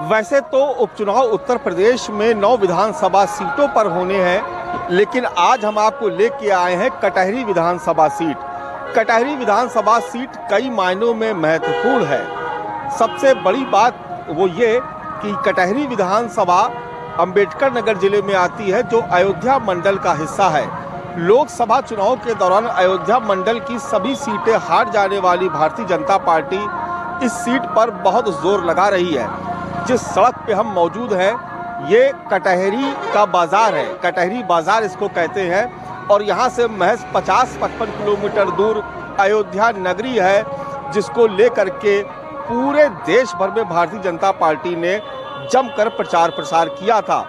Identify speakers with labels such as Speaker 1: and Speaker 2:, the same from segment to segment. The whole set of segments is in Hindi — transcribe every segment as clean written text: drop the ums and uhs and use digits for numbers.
Speaker 1: वैसे तो उपचुनाव उत्तर प्रदेश में 9 विधानसभा सीटों पर होने हैं, लेकिन आज हम आपको लेके आए हैं कटहरी विधानसभा सीट। कटहरी विधानसभा सीट कई मायनों में महत्वपूर्ण है। सबसे बड़ी बात वो ये कि कटहरी विधानसभा अंबेडकर नगर जिले में आती है, जो अयोध्या मंडल का हिस्सा है। लोकसभा चुनाव के दौरान अयोध्या मंडल की सभी सीटें हार जाने वाली भारतीय जनता पार्टी इस सीट पर बहुत जोर लगा रही है। जिस सड़क पे हम मौजूद हैं ये कटहरी का बाजार है, कटहरी बाजार इसको कहते हैं, और यहाँ से महज 50-55 किलोमीटर दूर अयोध्या नगरी है, जिसको लेकर के पूरे देश भर में भारतीय जनता पार्टी ने जमकर प्रचार प्रसार किया था।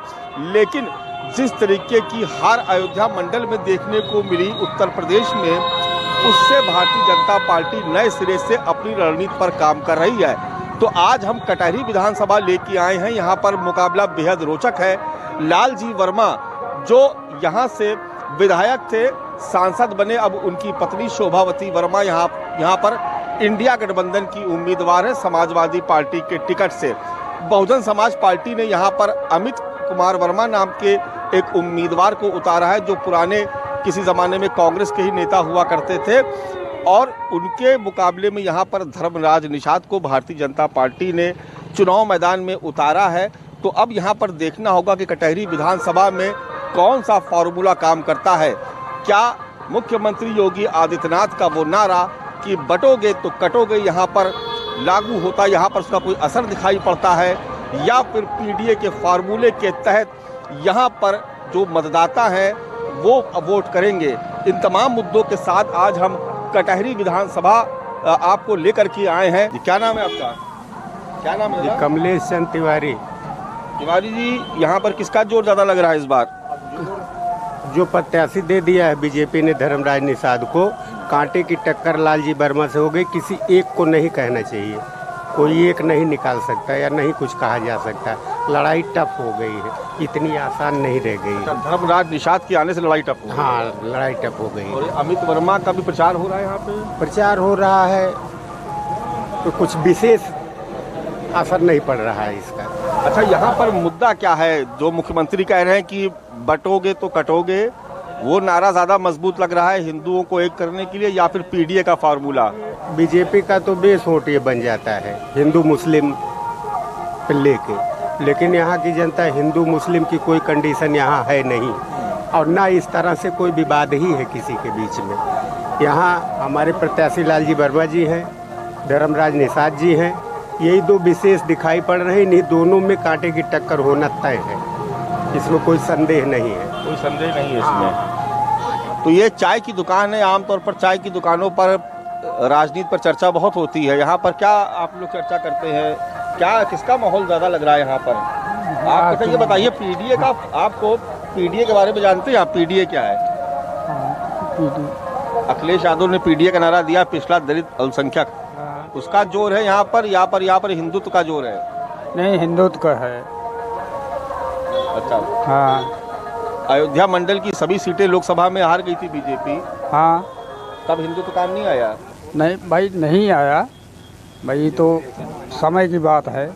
Speaker 1: लेकिन जिस तरीके की हार अयोध्या मंडल में देखने को मिली उत्तर प्रदेश में, उससे भारतीय जनता पार्टी नए सिरे से अपनी रणनीति पर काम कर रही है। तो आज हम कटहरी विधानसभा लेके आए हैं। यहाँ पर मुकाबला बेहद रोचक है। लालजी वर्मा जो यहाँ से विधायक थे, सांसद बने, अब उनकी पत्नी शोभावती वर्मा यहाँ पर इंडिया गठबंधन की उम्मीदवार है समाजवादी पार्टी के टिकट से। बहुजन समाज पार्टी ने यहाँ पर अमित कुमार वर्मा नाम के एक उम्मीदवार को उतारा है, जो पुराने किसी ज़माने में कांग्रेस के ही नेता हुआ करते थे, और उनके मुकाबले में यहाँ पर धर्मराज निषाद को भारतीय जनता पार्टी ने चुनाव मैदान में उतारा है। तो अब यहाँ पर देखना होगा कि कटहरी विधानसभा में कौन सा फार्मूला काम करता है। क्या मुख्यमंत्री योगी आदित्यनाथ का वो नारा कि बटोगे तो कटोगे यहाँ पर लागू होता, यहाँ पर उसका कोई असर दिखाई पड़ता है, या फिर पीडीए के फार्मूले के तहत यहाँ पर जो मतदाता हैं वो वोट करेंगे। इन तमाम मुद्दों के साथ आज हम कटहरी विधानसभा आपको लेकर के आए हैं। क्या नाम है आपका? क्या नाम है?
Speaker 2: कमलेश चंद तिवारी।
Speaker 1: तिवारी जी, यहाँ पर किसका जोर ज़्यादा लग रहा है इस बार?
Speaker 2: जो प्रत्याशी दे दिया है बीजेपी ने धर्मराज निषाद को, कांटे की टक्कर लालजी वर्मा से हो गई। किसी एक को नहीं कहना चाहिए, कोई एक नहीं निकाल सकता या नहीं कुछ कहा जा सकता। लड़ाई टफ हो गई है, इतनी आसान नहीं रह गई है।
Speaker 1: धर्मराज निषाद के आने से लड़ाई टफ हो गई?
Speaker 2: हाँ, लड़ाई टफ हो गई।
Speaker 1: और अमित वर्मा का भी प्रचार हो रहा है यहाँ पे?
Speaker 2: प्रचार हो रहा है तो कुछ विशेष असर नहीं पड़ रहा है इसका।
Speaker 1: अच्छा, यहाँ पर मुद्दा क्या है? जो मुख्यमंत्री कह रहे हैं कि बटोगे तो कटोगे, वो नारा ज़्यादा मजबूत लग रहा है हिंदुओं को एक करने के लिए, या फिर पीडीए का फार्मूला?
Speaker 2: बीजेपी का तो बेस वोट ये बन जाता है हिंदू मुस्लिम पे लेके, लेकिन यहाँ की जनता हिंदू मुस्लिम की कोई कंडीशन यहाँ है नहीं, और ना इस तरह से कोई विवाद ही है किसी के बीच में। यहाँ हमारे प्रत्याशी लालजी वर्मा जी हैं, धर्मराज निषाद जी हैं, यही दो विशेष दिखाई पड़ रहे हैं। नहीं, दोनों में कांटे की टक्कर होना तय है, इसमें कोई संदेह नहीं है।
Speaker 1: कोई संदेह नहीं है इसमें। तो ये चाय की दुकान है, आमतौर पर चाय की दुकानों पर राजनीति पर चर्चा बहुत होती है। यहाँ पर क्या आप लोग चर्चा करते हैं? क्या किसका माहौल ज़्यादा लग रहा है यहाँ पर? आप ये बताइए, पीडीए का, आपको पीडीए के बारे में जानते हैं आप? पीडीए क्या है? अखिलेश यादव ने पीडीए का नारा दिया, पिछड़ा दलित अल्पसंख्यक, उसका जोर है यहाँ पर, यहाँ पर हिंदुत्व का जोर है?
Speaker 3: नहीं, हिंदुत्व का है।
Speaker 1: अच्छा,
Speaker 3: हाँ।
Speaker 1: अयोध्या मंडल की सभी सीटें लोकसभा में हार गई थी बीजेपी।
Speaker 3: हाँ,
Speaker 1: तब हिंदुत्व काम नहीं आया?
Speaker 3: नहीं भाई, नहीं आया भाई, तो समय की बात है।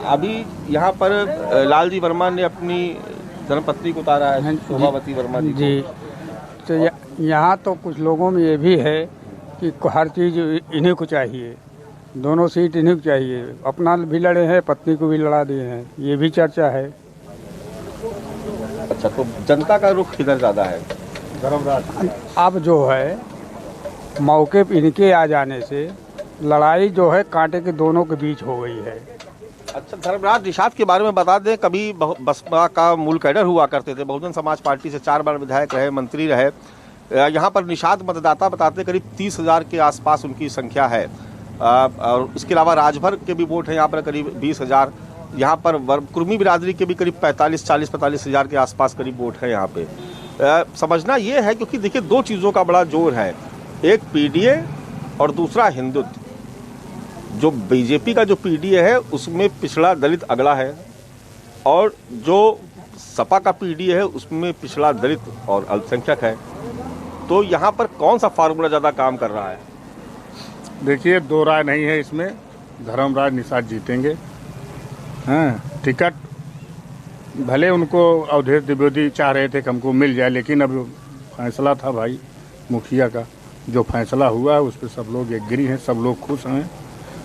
Speaker 1: अभी यहाँ पर लालजी वर्मा ने अपनी धर्मपत्नी को उतारा है, शोभावती वर्मा
Speaker 3: जी। तो यहाँ तो कुछ लोगों में ये भी है कि हर चीज़ इन्हीं को चाहिए, दोनों सीट इन्हीं को चाहिए। अपना भी लड़े हैं, पत्नी को भी लड़ा दिए हैं, ये भी चर्चा है।
Speaker 1: अच्छा, तो जनता का रुख किधर ज़्यादा है? धर्मराज
Speaker 3: अब जो है मौके पर इनके आ जाने से लड़ाई जो है कांटे के दोनों के बीच हो गई है।
Speaker 1: अच्छा, धर्मराज निषाद के बारे में बता दें, कभी बसपा का मूल कैडर हुआ करते थे, बहुजन समाज पार्टी से 4 बार विधायक रहे, मंत्री रहे। यहाँ पर निषाद मतदाता बताते करीब 30,000 के आसपास उनकी संख्या है, और इसके अलावा राजभर के भी वोट हैं यहाँ पर करीब 20,000। यहाँ पर कुर्मी बिरादरी के भी करीब 45 हज़ार के आसपास करीब वोट है यहाँ पे। समझना ये है, क्योंकि देखिए 2 चीज़ों का बड़ा जोर है, एक पीडीए और दूसरा हिंदुत्व। जो बीजेपी का जो पीडीए है उसमें पिछड़ा दलित अगला है, और जो सपा का पीडीए है उसमें पिछड़ा दलित और अल्पसंख्यक है। तो यहाँ पर कौन सा फार्मूला ज़्यादा काम कर रहा है?
Speaker 4: देखिए, दो राय नहीं है इसमें। धर्मराज निषाद जीतेंगे। हाँ, टिकट भले उनको अवधेश द्विवेदी चाह रहे थे कि हमको मिल जाए, लेकिन अब फैसला था भाई मुखिया का, जो फैसला हुआ है उस पर सब लोग एग्री हैं, सब लोग खुश हैं।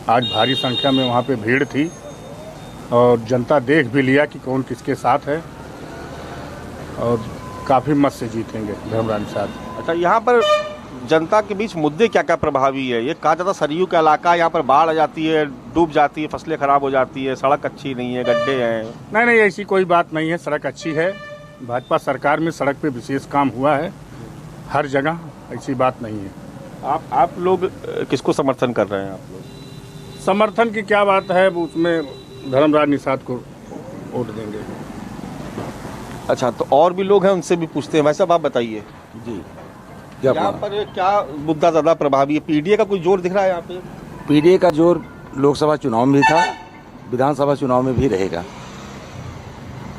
Speaker 4: आज भारी संख्या में वहाँ पे भीड़ थी और जनता देख भी लिया कि कौन किसके साथ है और काफ़ी मत से जीतेंगे धर्मराज निषाद।
Speaker 1: अच्छा, यहाँ पर जनता के बीच मुद्दे क्या क्या प्रभावी है? ये कहा जाता सरयू का इलाका, यहाँ पर बाढ़ आ जाती है, डूब जाती है, फसलें खराब हो जाती है, सड़क अच्छी नहीं है, गड्ढे हैं।
Speaker 4: नहीं, ऐसी कोई बात नहीं है, सड़क अच्छी है। भाजपा सरकार में सड़क पे विशेष काम हुआ है हर जगह, ऐसी बात नहीं है।
Speaker 1: आप लोग किसको समर्थन कर रहे हैं? आप लोग
Speaker 4: समर्थन की क्या बात है, उसमें धर्मराज निषाद को वोट देंगे।
Speaker 1: अच्छा, तो और भी लोग हैं, उनसे भी पूछते हैं। भाई साहब, आप बताइए
Speaker 5: जी,
Speaker 1: यहाँ पर क्या मुद्दा ज़्यादा प्रभावी है? पीडीए का कोई जोर दिख रहा है यहाँ पे?
Speaker 5: पीडीए का जोर लोकसभा चुनाव में भी था, विधानसभा चुनाव में भी रहेगा।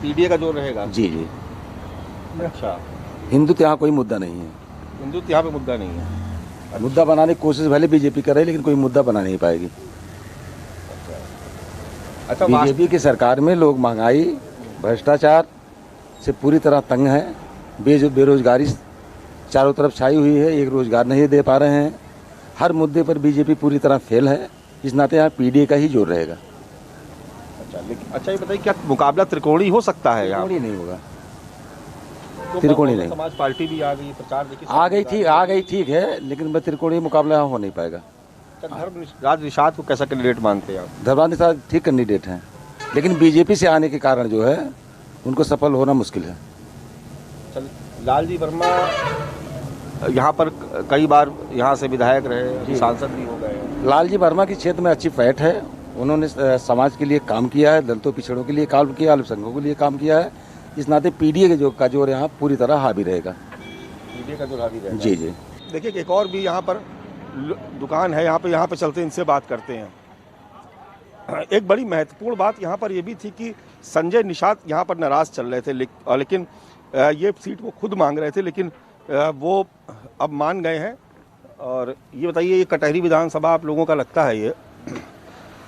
Speaker 1: पीडीए का जोर रहेगा?
Speaker 5: जी जी।
Speaker 1: अच्छा,
Speaker 5: हिंदुत्व यहाँ कोई मुद्दा नहीं है।
Speaker 1: हिंदुत्व यहाँ पे मुद्दा नहीं है।
Speaker 5: मुद्दा बनाने की कोशिश भले बीजेपी कर रही है, लेकिन कोई मुद्दा बना नहीं पाएगी।
Speaker 1: अच्छा,
Speaker 5: बीजेपी की सरकार में लोग महंगाई, भ्रष्टाचार से पूरी तरह तंग है। बेरोजगारी चारों तरफ छाई हुई है, एक रोजगार नहीं दे पा रहे हैं। हर मुद्दे पर बीजेपी पूरी तरह फेल है। इस नाते यहाँ पीडीए का ही जोर रहेगा।
Speaker 1: अच्छा, ये बताइए, क्या मुकाबला त्रिकोणी हो सकता है? यहाँ
Speaker 5: त्रिकोणी नहीं होगा,
Speaker 1: तो
Speaker 5: त्रिकोणी नहीं।
Speaker 1: समाज पार्टी भी आ गई, प्रचार देखिए
Speaker 5: आ गई ठीक है, लेकिन मैं त्रिकोणीय मुकाबला यहाँ हो नहीं पाएगा।
Speaker 1: धर्मराज निषाद को कैसा कैंडिडेट मानते हैं आप?
Speaker 5: धर्मराज निषाद ठीक कैंडिडेट हैं, लेकिन बीजेपी से आने के कारण जो है उनको सफल होना मुश्किल है।
Speaker 1: लालजी वर्मा यहाँ पर कई बार यहाँ से विधायक रहे, सांसद भी हो गए।
Speaker 5: लालजी वर्मा की क्षेत्र में अच्छी पैठ है। उन्होंने समाज के लिए काम किया है, दलितों पिछड़ों के लिए काम किया, अल्पसंख्यकों के लिए काम किया है। इस नाते पीडीए का जोर यहाँ पूरी तरह हावी रहेगा।
Speaker 1: पीडीए का जोर हावी रहेगा।
Speaker 5: जी जी।
Speaker 1: देखिए, एक और भी यहाँ पर दुकान है, यहाँ पे चलते हैं, इनसे बात करते हैं। एक बड़ी महत्वपूर्ण बात यहाँ पर ये भी थी कि संजय निषाद यहाँ पर नाराज चल रहे थे, लेकिन ये सीट वो खुद मांग रहे थे, लेकिन वो अब मान गए हैं। और ये बताइए, ये कटहरी विधानसभा आप लोगों का लगता है, ये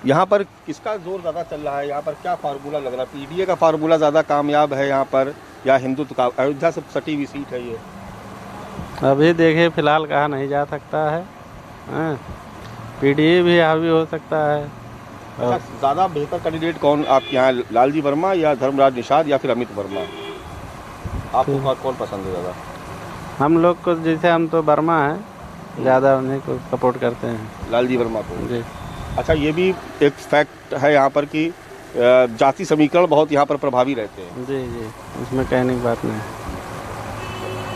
Speaker 1: यहाँ पर किसका जोर ज़्यादा चल रहा है? यहाँ पर क्या फार्मूला लग रहा है? पीडीए का फार्मूला ज़्यादा कामयाब है यहाँ पर, या हिंदुत्व का? अयोध्या से सटी हुई सीट है ये।
Speaker 6: अभी देखिए, फिलहाल कहा नहीं जा सकता है। पीडीए भी हावी हो सकता है।
Speaker 1: अच्छा, ज़्यादा बेहतर कैंडिडेट कौन आपके यहाँ, लालजी वर्मा या धर्मराज निषाद या फिर अमित वर्मा? आपको कौन पसंद है ज़्यादा?
Speaker 6: हम लोग को जैसे, हम तो वर्मा हैं, ज़्यादा उन्हीं को सपोर्ट करते हैं,
Speaker 1: लालजी वर्मा को
Speaker 6: जी।
Speaker 1: अच्छा, ये भी एक फैक्ट है यहाँ पर कि जाति समीकरण बहुत यहाँ पर प्रभावी रहते हैं।
Speaker 6: जी जी, उसमें कहने की बात नहीं।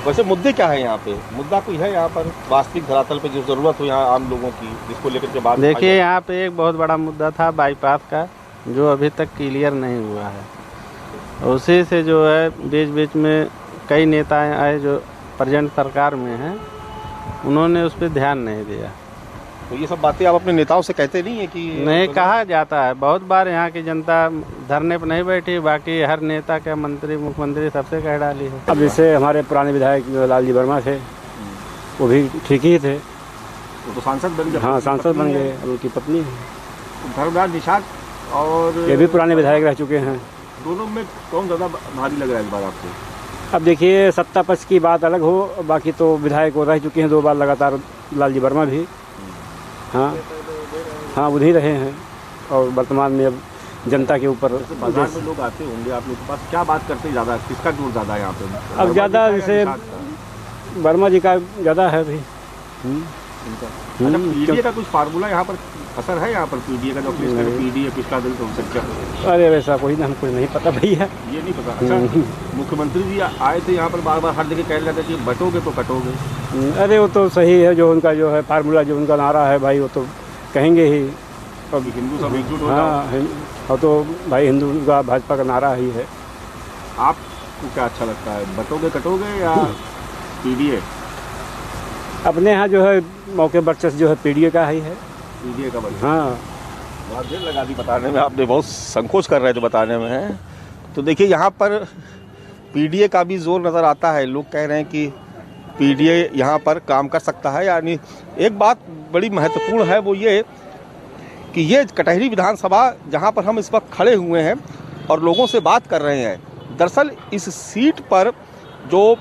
Speaker 1: वैसे मुद्दे क्या है यहाँ पे? मुद्दा कोई है यहाँ पर वास्तविक धरातल पे जो ज़रूरत हो यहाँ आम लोगों की, जिसको लेकर के बात?
Speaker 6: देखिए, यहाँ पे एक बहुत बड़ा मुद्दा था बाईपास का, जो अभी तक क्लियर नहीं हुआ है। उसी से जो है बीच बीच में कई नेता आए जो प्रेजेंट सरकार में हैं, उन्होंने उस पर ध्यान नहीं दिया।
Speaker 1: तो ये सब बातें आप अपने नेताओं से कहते नहीं है कि?
Speaker 6: नहीं, कहा जाता है बहुत बार। यहाँ की जनता धरने पर नहीं बैठी, बाकी हर नेता के मंत्री मुख्यमंत्री सबसे कह डाली है।
Speaker 7: अब जैसे हमारे पुराने विधायक लालजी वर्मा थे, वो भी ठीक ही थे,
Speaker 1: तो सांसद बन गए।
Speaker 7: हाँ, सांसद बन गए। अब उनकी पत्नी है,
Speaker 1: धर्मराज निषाद, और
Speaker 7: ये भी पुराने विधायक रह चुके हैं।
Speaker 1: दोनों में कौन ज़्यादा भारी लग रहा है इस बार आपको?
Speaker 7: अब देखिए, सत्ता पक्ष की बात अलग हो, बाकी तो विधायक वो रह चुके हैं 2 बार लगातार, लालजी वर्मा भी। हाँ, उन्हीं रहे हैं। और वर्तमान में अब जनता के ऊपर
Speaker 1: बाजार में लोग आते होंगे आप लोग के पास, क्या बात करते हैं ज़्यादा, किसका जोर ज़्यादा है यहाँ पे?
Speaker 7: अब ज़्यादा जैसे वर्मा जी का ज़्यादा है अभी।
Speaker 1: अच्छा, पीडीए का कुछ फार्मूला यहाँ पर असर है? यहाँ पर पीडीए का जो पीडीए पिछला दिन तो सच्चा।
Speaker 7: अरे वैसा कोई ना, हमको नहीं पता भैया,
Speaker 1: ये नहीं पता। अच्छा, मुख्यमंत्री जी आए थे यहाँ पर, बार बार हर जगह कह रहे थे कि बटोगे तो कटोगे।
Speaker 7: अरे वो तो सही है, जो उनका जो है फार्मूला, जो उनका नारा है भाई, वो तो कहेंगे ही।
Speaker 1: अब हिंदू सब एकजुट हो जाओ।
Speaker 7: हाँ, और तो भाई हिंदू का भाजपा का नारा ही है।
Speaker 1: आपको क्या अच्छा लगता है, बटोगे कटोगे या पीडीए?
Speaker 7: अपने यहाँ जो है मौके वर्चस्व जो है पीडीए का ही है।
Speaker 1: पीडीए का बल।
Speaker 7: हाँ,
Speaker 1: बहुत देर लगा दी बताने में, आपने बहुत संकोच कर रहे थे बताने में है। तो देखिए, यहाँ पर पीडीए का भी जोर नज़र आता है। लोग कह रहे हैं कि पीडीए यहाँ पर काम कर सकता है। यानी एक बात बड़ी महत्वपूर्ण है, वो ये कि ये कटहरी विधानसभा जहां पर हम इस वक्त खड़े हुए हैं और लोगों से बात कर रहे हैं, दरअसल इस सीट पर जो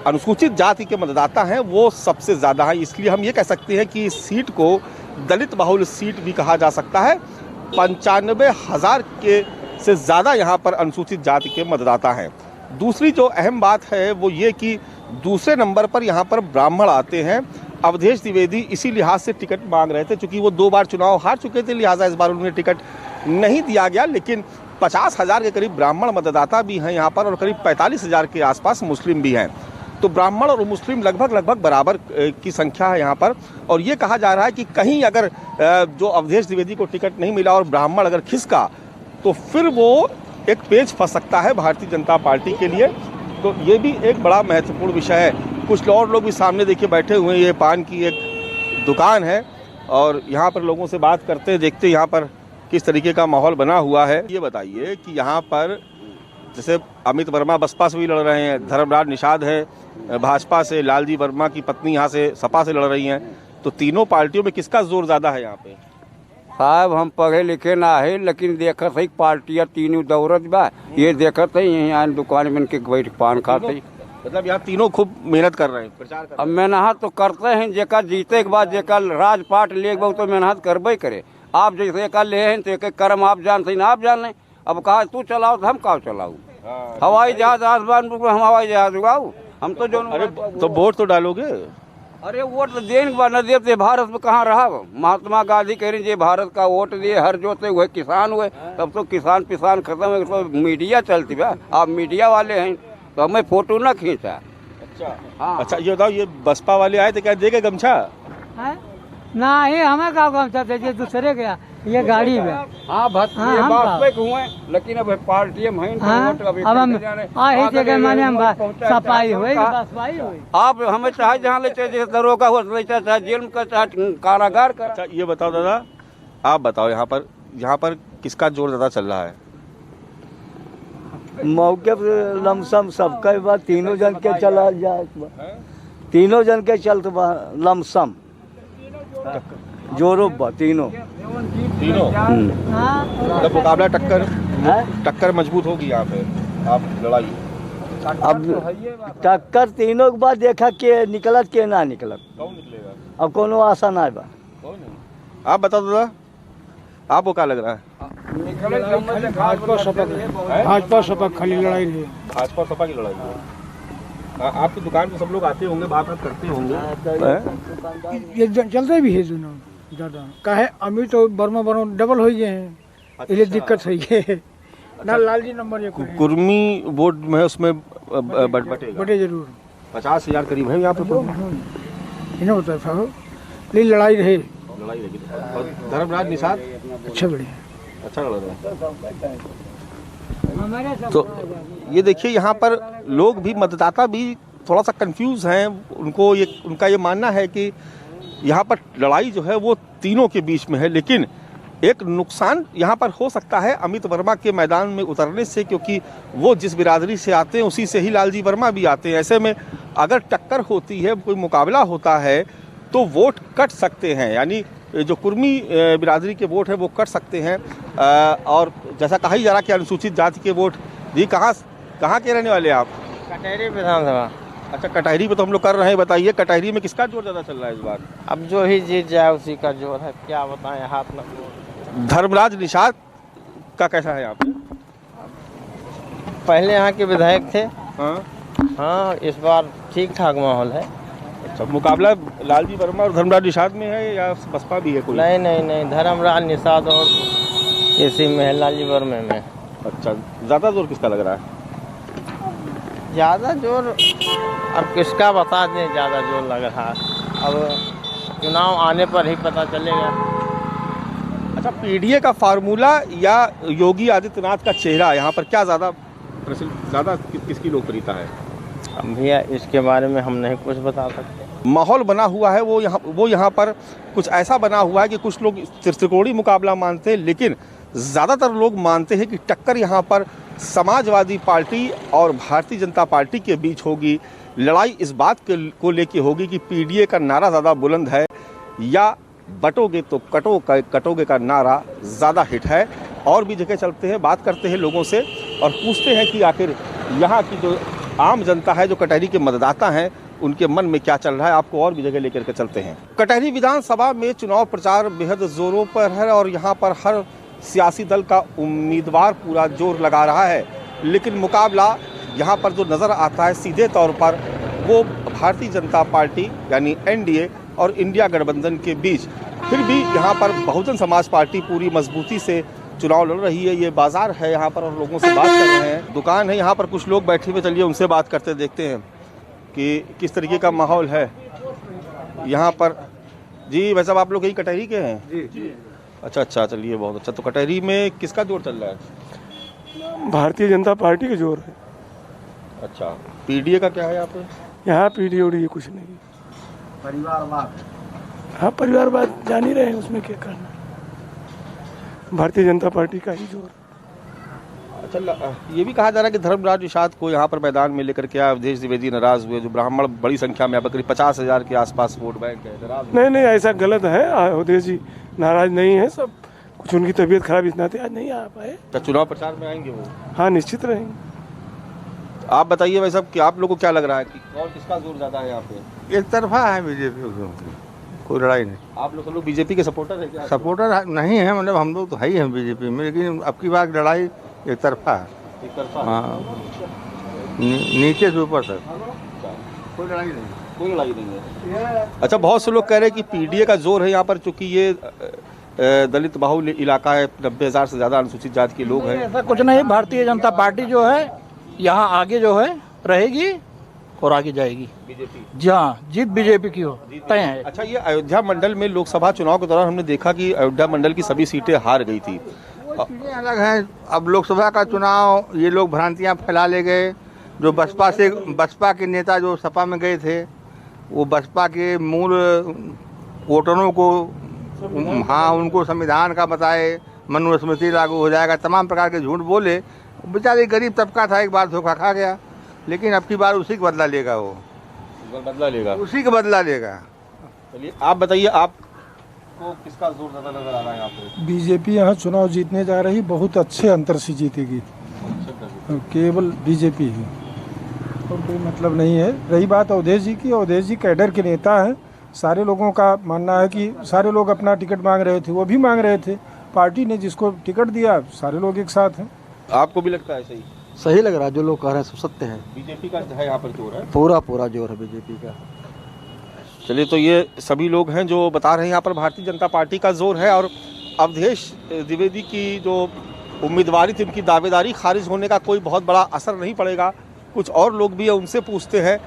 Speaker 1: अनुसूचित जाति के मतदाता हैं वो सबसे ज़्यादा हैं। इसलिए हम ये कह सकते हैं कि इस सीट को दलित बहुल सीट भी कहा जा सकता है। 95,000 के से ज़्यादा यहाँ पर अनुसूचित जाति के मतदाता हैं। दूसरी जो अहम बात है वो ये कि दूसरे नंबर पर यहाँ पर ब्राह्मण आते हैं। अवधेश द्विवेदी इसी लिहाज से टिकट मांग रहे थे, चूँकि वो 2 बार चुनाव हार चुके थे, लिहाजा इस बार उन्हें टिकट नहीं दिया गया। लेकिन 50,000 के करीब ब्राह्मण मतदाता भी हैं यहाँ पर और करीब 45,000 के आसपास मुस्लिम भी हैं। तो ब्राह्मण और मुस्लिम लगभग बराबर की संख्या है यहाँ पर। और ये कहा जा रहा है कि कहीं अगर जो अवधेश द्विवेदी को टिकट नहीं मिला और ब्राह्मण अगर खिसका तो फिर वो एक पेच फंस सकता है भारतीय जनता पार्टी के लिए। तो ये भी एक बड़ा महत्वपूर्ण विषय है। कुछ और लोग भी सामने देखिए बैठे हुए हैं। ये पान की एक दुकान है और यहाँ पर लोगों से बात करते हैं, देखते हैं यहाँ पर किस तरीके का माहौल बना हुआ है। ये बताइए कि यहाँ पर जैसे अमित वर्मा बसपा से भी लड़ रहे हैं, धर्मराज निषाद है भाजपा से, लालजी वर्मा की पत्नी यहाँ से सपा से लड़ रही हैं, तो तीनों पार्टियों में किसका जोर ज़्यादा है यहाँ पे?
Speaker 8: साहब हम पढ़े लिखे ना है, लेकिन देखत है पार्टियाँ तीनों दौरत बा, ये देखत है यहाँ दुकान में के बैठ पान खाते।
Speaker 1: मतलब यहाँ तीनों खूब मेहनत कर रहे हैं, प्रचार कर रहे
Speaker 8: अब मेहनत तो करते हैं, जेकर जीते के बाद जेकर राजपाट ले गए तो मेहनत करबे करे। आप जैसे एक ले हैं तो एक कर्म आप जानते हैं, आप जान लें। अब कहा तू चलाओ तो हम कहा चलाऊ? हवाई जहाज आसमान पर हम हवाई जहाज उगाऊ? हम तो जो
Speaker 1: अरे तो वोट तो डालोगे?
Speaker 8: अरे वोट तो देने के बाद न देते भारत में कहाँ रहा। महात्मा गांधी कह रहे भारत का वोट दिए, हर जोते हुए किसान हुए, तब तो किसान पिसान खत्म है। तो मीडिया चलती बा, आप मीडिया वाले हैं तो हमें फोटो न खींचा।
Speaker 1: अच्छा हाँ। अच्छा ये बताओ, ये बसपा वाले आए थे, क्या देगे गमछा?
Speaker 9: ना ये हमें का गमछा दे, दूसरे के ये गाड़ी में।
Speaker 8: हाँ भाजपा हुए, लेकिन अब पार्टी हम हैं।
Speaker 9: अब हम माने हम सफाई हुई,
Speaker 8: आप हमें चाहे जहाँ ले चाहे दरोगा हो, चाहे जेल में चाहे कारागार कर।
Speaker 1: अच्छा ये बताओ दादा, आप बताओ यहाँ पर किसका जोर ज्यादा चल रहा है?
Speaker 10: मौके पर लमसम सबका बात तीनों जन के चला जाए, तीनों जन के चलत बा लमसम जोरो बा तीनों।
Speaker 1: मतलब मुकाबला टक्कर मजबूत होगी यहाँ पे, आप लड़ाई।
Speaker 10: अब टक्कर तीनों के बाद देखा के निकलत के ना निकलत,
Speaker 1: कौन निकलेगा?
Speaker 10: अब कोनो आशा ना बा।
Speaker 1: आप बताओ दादा, आपको क्या लग रहा है?
Speaker 3: भाजपा सपा खाली लड़ाई रही।
Speaker 1: भाजपा सपा की लड़ाई है। आपकी दुकान पे सब लोग आते होंगे, बात करते होंगे।
Speaker 3: ये चलते भी है दोनों ज़्यादा। काहे अमित और वर्मा डबल हो गए हैं, इसलिए दिक्कत है ये ना। लालजी नंबर 1
Speaker 1: कुर्मी वोट में उसमें बटे
Speaker 3: जरूर
Speaker 1: 50,000 करीब है यहाँ पे।
Speaker 3: इन्हें होता है लड़ाई रहे,
Speaker 1: लड़ाई लगी। और धर्मराज निषाद
Speaker 3: अच्छा बढ़िया,
Speaker 1: अच्छा लग रहा है। तो ये देखिए यहाँ पर लोग भी, मतदाता भी थोड़ा सा कंफ्यूज हैं। उनका ये मानना है कि यहाँ पर लड़ाई जो है वो तीनों के बीच में है, लेकिन एक नुकसान यहाँ पर हो सकता है अमित वर्मा के मैदान में उतरने से, क्योंकि वो जिस बिरादरी से आते हैं उसी से ही लालजी वर्मा भी आते हैं। ऐसे में अगर टक्कर होती है, कोई मुकाबला होता है तो वोट कट सकते हैं, यानी जो कुर्मी बिरादरी के वोट है वो कट सकते हैं। और जैसा कहा ही जा रहा कि अनुसूचित जाति के वोट। जी कहाँ के रहने वाले आप?
Speaker 6: कटहरी विधानसभा।
Speaker 1: अच्छा कटहरी पे तो हम लोग कर रहे हैं। बताइए कटहरी में किसका जोर ज़्यादा चल रहा है इस बार?
Speaker 6: अब जो ही जीत जाए उसी का जोर है, क्या बताएं, हाथ में।
Speaker 1: धर्मराज निषाद का कैसा है यहाँ पे?
Speaker 6: पहले यहाँ के विधायक थे।
Speaker 1: हाँ
Speaker 6: इस बार ठीक ठाक माहौल है।
Speaker 1: अच्छा मुकाबला लालजी वर्मा और धर्मराज निषाद में है या बसपा भी है कोई?
Speaker 6: नहीं, धर्मराज निषाद और इसी में है, लालजी वर्मा में।
Speaker 1: अच्छा ज़्यादा जोर किसका लग रहा है?
Speaker 6: ज़्यादा जोर अब किसका बता दें, ज़्यादा जोर लग रहा है, अब चुनाव आने पर ही पता चलेगा।
Speaker 1: अच्छा पीडीए का फार्मूला या योगी आदित्यनाथ का चेहरा, यहाँ पर क्या ज़्यादा किसकी लोकप्रियता है?
Speaker 6: भैया इसके बारे में हम नहीं कुछ बता सकते।
Speaker 1: माहौल बना हुआ है वो यहाँ पर कुछ ऐसा बना हुआ है कि कुछ लोग त्रिकोणीय मुकाबला मानते हैं, लेकिन ज़्यादातर लोग मानते हैं कि टक्कर यहाँ पर समाजवादी पार्टी और भारतीय जनता पार्टी के बीच होगी। लड़ाई इस बात को लेके होगी कि पीडीए का नारा ज़्यादा बुलंद है या बटोगे तो कटोगे का नारा ज़्यादा हिट है। और भी जगह चलते हैं, बात करते हैं लोगों से और पूछते हैं कि आखिर यहाँ की जो आम जनता है, जो कटहरी के मतदाता हैं, उनके मन में क्या चल रहा है। आपको और भी जगह लेकर के चलते हैं। कटहरी विधानसभा में चुनाव प्रचार बेहद जोरों पर है और यहाँ पर हर सियासी दल का उम्मीदवार पूरा जोर लगा रहा है, लेकिन मुकाबला यहाँ पर जो नज़र आता है सीधे तौर पर वो भारतीय जनता पार्टी यानी एनडीए और इंडिया गठबंधन के बीच। फिर भी यहाँ पर बहुजन समाज पार्टी पूरी मजबूती से चुनाव लड़ रही है। ये बाजार है यहाँ पर और लोगों से बात कर रहे हैं। दुकान है यहाँ पर, कुछ लोग बैठे हुए, चलिए उनसे बात करते देखते हैं कि किस तरीके का माहौल है यहाँ पर। जी भाई साहब, आप लोग यही कटहरी के हैं? जी। अच्छा, चलिए बहुत अच्छा। तो कटहरी में किसका जोर चल रहा है?
Speaker 11: भारतीय जनता पार्टी का जोर है।
Speaker 1: अच्छा, पीडीए का क्या है यहाँ पे?
Speaker 11: यहाँ पीडीए कुछ नहीं।
Speaker 1: परिवारवाद?
Speaker 11: हाँ, परिवारवाद जान ही रहे हैं, उसमें क्या करना। भारतीय जनता पार्टी का ही जोर।
Speaker 1: अच्छा, ये भी कहा जा रहा है कि धर्मराज निषाद को यहाँ पर मैदान में लेकर के अवधेश द्विवेदी नाराज हुए, जो ब्राह्मण बड़ी संख्या में, करीब 50,000 के आसपास वोट बैंक है।
Speaker 11: नहीं, ऐसा गलत है। अवधेश जी नाराज नहीं है, सब कुछ उनकी तबीयत खराब इस नाते आज नहीं आ पाए।
Speaker 1: तो चुनाव प्रचार में आएंगे वो?
Speaker 11: हाँ, निश्चित रहेंगे।
Speaker 1: आप बताइए भाई साहब कि आप लोगों को क्या लग रहा है कि कौन किसका जोर ज्यादा है यहाँ पे?
Speaker 12: एक तरफा है बीजेपी, कोई लड़ाई नहीं।
Speaker 1: आप लोग बीजेपी के सपोर्टर है क्या?
Speaker 12: सपोर्टर नहीं है, मतलब हम लोग तो है ही हैं बीजेपी में, लेकिन अब की बार लड़ाई एक तरफा है।
Speaker 1: एक तरफा?
Speaker 12: हाँ, नीचे से ऊपर तक
Speaker 1: कोई लड़ाई नहीं। कोई लड़ाई नहीं है। अच्छा, बहुत से लोग कह रहे हैं कि पीडीए का जोर है यहाँ पर, चूंकि ये दलित बाहुल्य इलाका है, 90,000 से ज़्यादा अनुसूचित जाति के लोग हैं।
Speaker 13: ऐसा कुछ नहीं, भारतीय जनता पार्टी जो है यहाँ आगे जो है रहेगी और आगे जाएगी बीजेपी। जहाँ जीत बीजेपी की हो तय है।
Speaker 1: अच्छा, ये अयोध्या मंडल में लोकसभा चुनाव के दौरान हमने देखा कि अयोध्या मंडल की सभी सीटें हार गई थी।
Speaker 12: चीज़ें अलग हैं। अब लोकसभा का चुनाव ये लोग भ्रांतियाँ फैला ले गए। जो बसपा के नेता जो सपा में गए थे, वो बसपा के मूल वोटरों को, हाँ, उनको संविधान का बताए, मनुस्मृति लागू हो जाएगा, तमाम प्रकार के झूठ बोले। बेचारे गरीब तबका था, एक बार धोखा खा गया, लेकिन अब की बार उसी का बदला लेगा। वो
Speaker 1: बदला लेगा,
Speaker 12: उसी का बदला लेगा।
Speaker 1: चलिए आप बताइए, आपको किसका जोर ज़्यादा नजर आ रहा है यहाँ पे?
Speaker 14: बीजेपी यहाँ चुनाव जीतने जा रही, बहुत अच्छे अंतर से जीतेगी, केवल बीजेपी ही, और कोई मतलब नहीं है। रही बात अवधेश जी की, अवधेश जी कैडर के नेता हैं। सारे लोगों का मानना है कि सारे लोग अपना टिकट मांग रहे थे, वो भी मांग रहे थे, पार्टी ने जिसको टिकट दिया सारे लोग एक साथ हैं।
Speaker 1: आपको भी लगता है सही?
Speaker 13: सही लग रहा है, जो लोग कह रहे हैं सब सत्य है।
Speaker 1: बीजेपी का है यहाँ पर जोर है,
Speaker 13: पूरा जोर है बीजेपी का।
Speaker 1: चलिए, तो ये सभी लोग हैं जो बता रहे हैं यहाँ पर भारतीय जनता पार्टी का जोर है। और अवधेश द्विवेदी की जो उम्मीदवारी थी, उनकी दावेदारी खारिज होने का कोई बहुत बड़ा असर नहीं पड़ेगा। कुछ और लोग भी है, उनसे पूछते हैं।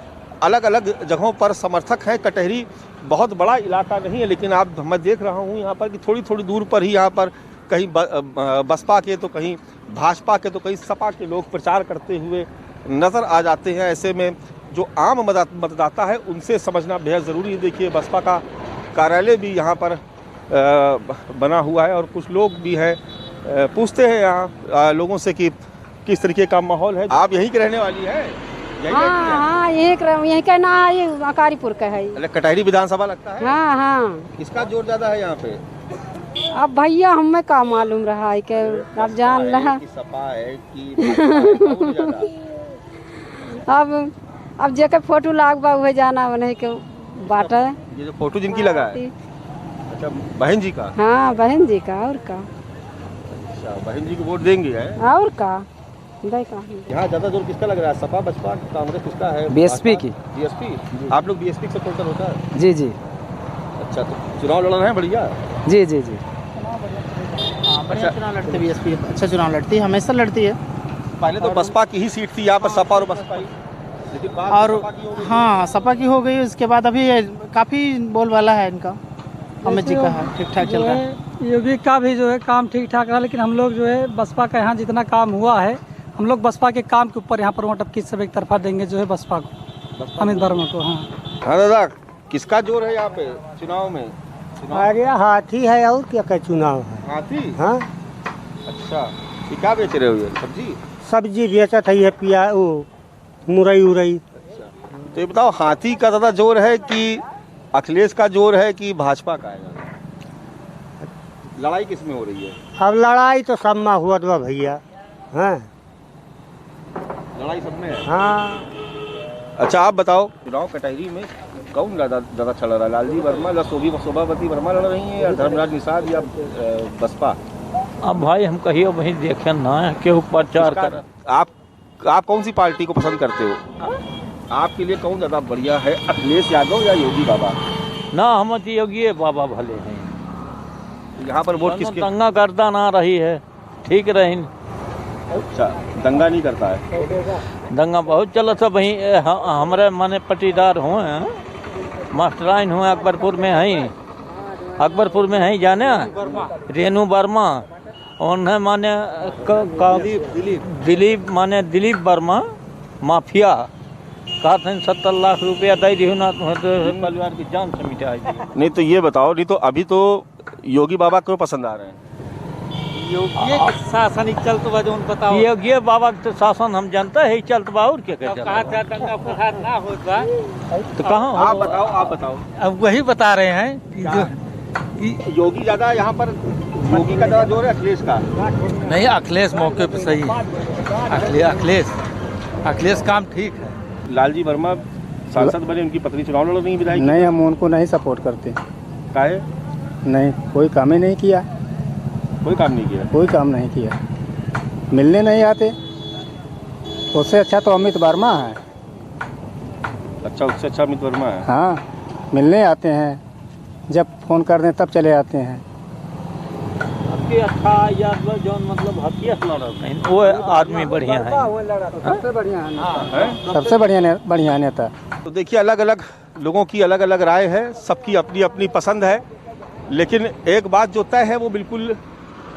Speaker 1: अलग अलग जगहों पर समर्थक हैं। कटहरी बहुत बड़ा इलाका नहीं है, लेकिन मैं देख रहा हूँ यहाँ पर कि थोड़ी थोड़ी दूर पर ही यहाँ पर कहीं बसपा के तो कहीं भाजपा के तो कहीं सपा के लोग प्रचार करते हुए नज़र आ जाते हैं। ऐसे में जो आम मतदाता है उनसे समझना बेहद ज़रूरी है। देखिए, बसपा का कार्यालय भी यहाँ पर बना हुआ है और कुछ लोग भी हैं। पूछते हैं यहाँ लोगों से कि किस तरीके का माहौल है। आप यहीं के रहने वाली है?
Speaker 15: हाँ, यहीं का ना, ये अकारीपुर का है।
Speaker 1: कटहरी विधानसभा लगता है?
Speaker 15: हाँ।
Speaker 1: किसका जोर ज्यादा है यहाँ पे?
Speaker 15: अब भैया हमें का मालूम रहा है कि अब जान रहा
Speaker 1: सपा है कि
Speaker 15: अब जेकर फोटो लागबा हुए जाना उन्हें के बात है।
Speaker 1: ये जो फोटो जिनकी लगा है, अच्छा, बहन जी का?
Speaker 15: हाँ, बहन जी का। और का?
Speaker 1: अच्छा, बहन जी को वोट देंगे है?
Speaker 15: और का?
Speaker 1: यहाँ ज्यादा जोर किसका लग रहा है? सपा, बसपा, कांग्रेस, किसका है?
Speaker 13: बीएसपी की।
Speaker 1: बीएसपी? आप लोग बीएसपी के सपोर्टर होता है?
Speaker 13: जी।
Speaker 1: अच्छा, तो चुनाव लड़ रहे हैं बढ़िया?
Speaker 13: जी।
Speaker 1: अच्छा,
Speaker 13: चुनाव लड़ती बीएसपी, अच्छा चुनाव लड़ती है, हमेशा लड़ती है।
Speaker 1: पहले तो बसपा की ही सीट थी यहाँ पर, सपा और बसपा ही, लेकिन
Speaker 13: और हाँ, सपा की हो गई। उसके बाद अभी काफ़ी बोलबाला है इनका, अमित जी का है, ठीक ठाक चल रहा है।
Speaker 9: योगी का भी जो है काम ठीक ठाक रहा, लेकिन हम लोग जो है बसपा का यहाँ जितना काम हुआ है, हम लोग बसपा के काम के ऊपर यहाँ पर वोट अब सब एक तरफा देंगे जो है बसपा को, अमित वर्मा को।
Speaker 1: हाँ दादा, किसका जोर है यहाँ पे चुनाव में?
Speaker 10: अरे हाथी है, और क्या क्या चुनाव है?
Speaker 1: हाथी?
Speaker 10: हाँ।
Speaker 1: अच्छा, ये क्या बेच रहे हो? ये
Speaker 10: सब्जी बेचा था, ये पिया वो मुरई उरई।
Speaker 1: अच्छा, तो ये बताओ, हाथी का ज़्यादा जोर है कि अखिलेश का जोर है कि भाजपा का है? लड़ाई किस में हो रही है?
Speaker 2: अब लड़ाई तो सब में हुआ था भैया। हाँ
Speaker 1: लड़ाई सब में है।
Speaker 2: हाँ।
Speaker 1: अच्छा आप बताओ, चुनाव कटहरी में कौन ज़्यादा चल रहा है? लालजी वर्मा या शोभावती वर्मा लड़ रही हैं या धर्मराज निषाद या बसपा?
Speaker 13: अब भाई हम कहिए वही देखे ना केहू प्रचार कर।
Speaker 1: आप कौन सी पार्टी को पसंद करते हो? आपके लिए कौन ज़्यादा बढ़िया है, अखिलेश यादव या योगी बाबा?
Speaker 13: ना हम तो योगी बाबा भले हैं।
Speaker 1: यहाँ पर वोट किसके?
Speaker 13: दंगा करता ना रही है, ठीक रही।
Speaker 1: अच्छा, दंगा नहीं करता है?
Speaker 13: दंगा बहुत चला था वही। हमारे माने पटीदार हुए मास्टराइन हुए अकबरपुर में है जाने रेणु वर्मा, उन्हें माने दिलीप वर्मा माफिया कहा था 70 लाख रुपया दे दी ना तो परिवार की जान से मिटा दी।
Speaker 1: नहीं तो ये बताओ, नहीं तो अभी तो योगी बाबा क्यों पसंद आ रहे हैं?
Speaker 13: योगी शासन ही चलत बा जो बताओ। योगी बाबा के शासन हम जानते हैं चलत बा और क्या कहते हैं ना होता तो कहाँ?
Speaker 1: आप बताओ।
Speaker 13: अब वही बता रहे हैं
Speaker 1: कि योगी ज्यादा यहाँ पर, योगी का ज्यादा जोर है अखिलेश का?
Speaker 13: नहीं, अखिलेश मौके पे सही है। अखिलेश काम ठीक है।
Speaker 1: लालजी वर्मा सांसद बने, उनकी पत्नी चुनाव लड़ रही विधायक।
Speaker 3: नहीं, हम उनको नहीं सपोर्ट करते।
Speaker 1: काहे?
Speaker 3: नहीं, कोई काम ही नहीं किया।
Speaker 1: कोई काम नहीं किया। मिलने नहीं आते। उससे अच्छा तो अमित वर्मा है। अच्छा, उससे अच्छा अमित वर्मा है।
Speaker 3: हाँ, मिलने आते हैं, जब फ़ोन कर दें तब चले आते हैं।
Speaker 13: अच्छा यार जो मतलब वो आदमी बढ़िया है,
Speaker 3: सबसे बढ़िया है, सबसे बढ़िया नेता।
Speaker 1: तो देखिए, अलग अलग लोगों की अलग अलग राय है, सबकी अपनी अपनी पसंद है, लेकिन एक बात जो तय है वो बिल्कुल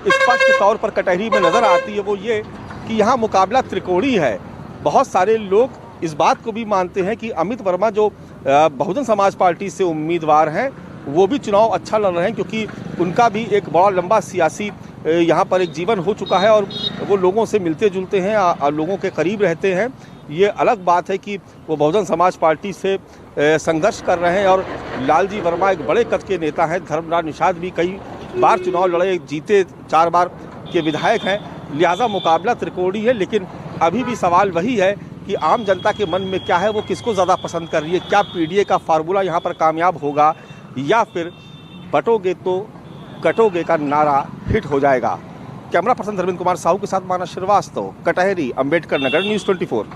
Speaker 1: स्पष्ट तौर पर कटहरी में नज़र आती है, वो ये कि यहाँ मुकाबला त्रिकोणी है। बहुत सारे लोग इस बात को भी मानते हैं कि अमित वर्मा जो बहुजन समाज पार्टी से उम्मीदवार हैं वो भी चुनाव अच्छा लड़ रहे हैं, क्योंकि उनका भी एक बड़ा लंबा सियासी यहाँ पर एक जीवन हो चुका है और वो लोगों से मिलते जुलते हैं और लोगों के करीब रहते हैं। ये अलग बात है कि वो बहुजन समाज पार्टी से संघर्ष कर रहे हैं और लालजी वर्मा एक बड़े कद के नेता हैं। धर्मराज निषाद भी कई बार चुनाव लड़े, जीते, 4 बार के विधायक हैं, लिहाजा मुकाबला त्रिकोणी है। लेकिन अभी भी सवाल वही है कि आम जनता के मन में क्या है, वो किसको ज़्यादा पसंद कर रही है? क्या पीडीए का फार्मूला यहाँ पर कामयाब होगा या फिर बटोगे तो कटोगे का नारा हिट हो जाएगा? कैमरा पर्सन धर्मेंद्र कुमार साहू के साथ मानस श्रीवास्तव, कटहरी, अंबेडकर नगर, न्यूज़ 24।